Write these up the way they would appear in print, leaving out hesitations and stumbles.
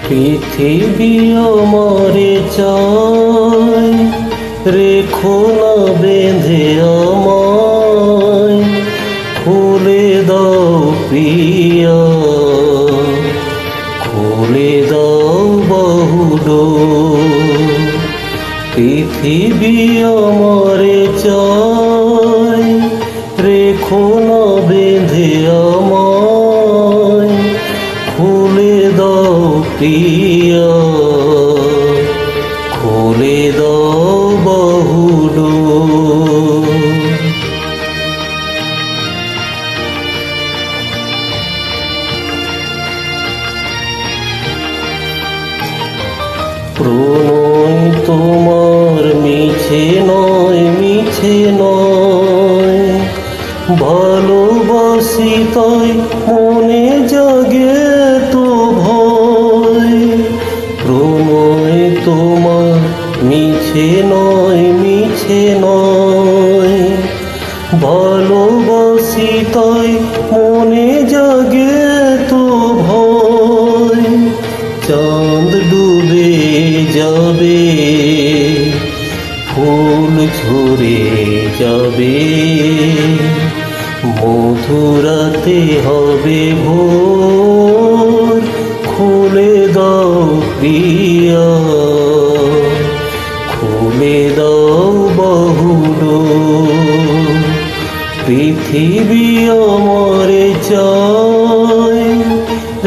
পৃথিবী আমারে চায়, রেখো না বেঁধে আমায়, খুলে দাও প্রিয়া, খুলে দাও বাহুডোর। পৃথিবী আমারে চায়, রেখো না বেঁধে আমায়, খুলে দাও প্রিয়া, খুলে দাও বাহুডোর। প্রণয় তোমার মিছে নয়, মিছে নয়, ভালোবাসি তাই মনে জাগে তো ভয়। প্রণয় তোমার মিছে নয়, মিছে নয়, ভালোবাসি তাই মনে জাগে তো ভয়। চাঁদ ডুবে যাবে, ফুল ঝরে যাবে, মধুরাতে হবে ভোর, খুলে দাও প্রিয়া, খুলে দাও বাহুডোর। পৃথিবী আমারে চায়,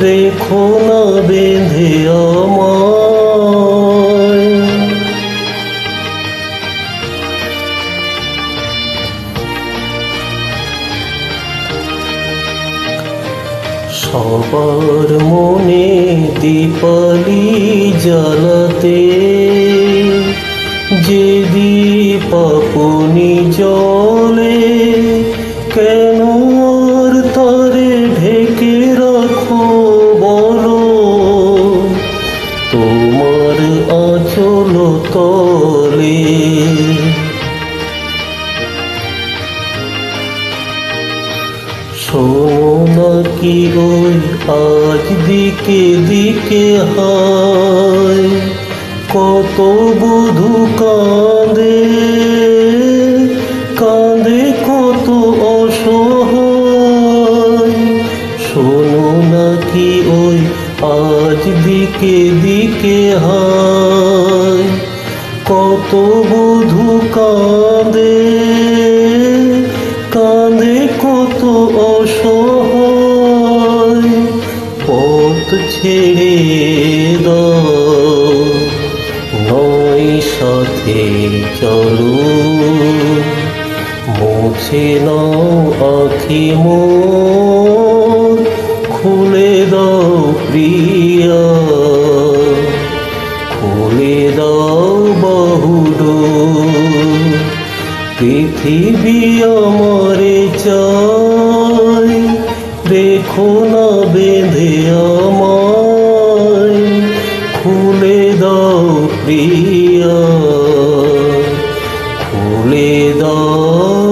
রেখো না বেঁধে আমায়। সবার মনে দীপালি জ্বালাতে, যে দীপ আপনি জ্বলে, কেন আর তারে ঢেকে রাখো বলো, তোমার আঁচল তলে। শোনো নাকি ওই আজ দিকে দিকে হায়, কত বধূ কাঁদে, কাঁদে কত অসহায়। শোনো নাকি ওই আজ দিকে দিকে হায়, কত বধূ কাঁদে, কাঁদে কত অসহায়। পথ ছেড়ে দাও, নয় সাথে চলো, মুছে নাও আঁখি মোর, খুলে দাও প্রিয়া, খুলে দাও বাহুডোর। পৃথিবী আমারে চায়, রেখো না বেঁধে আমায়, খুলে দাও প্রিয়া, খুলে দাও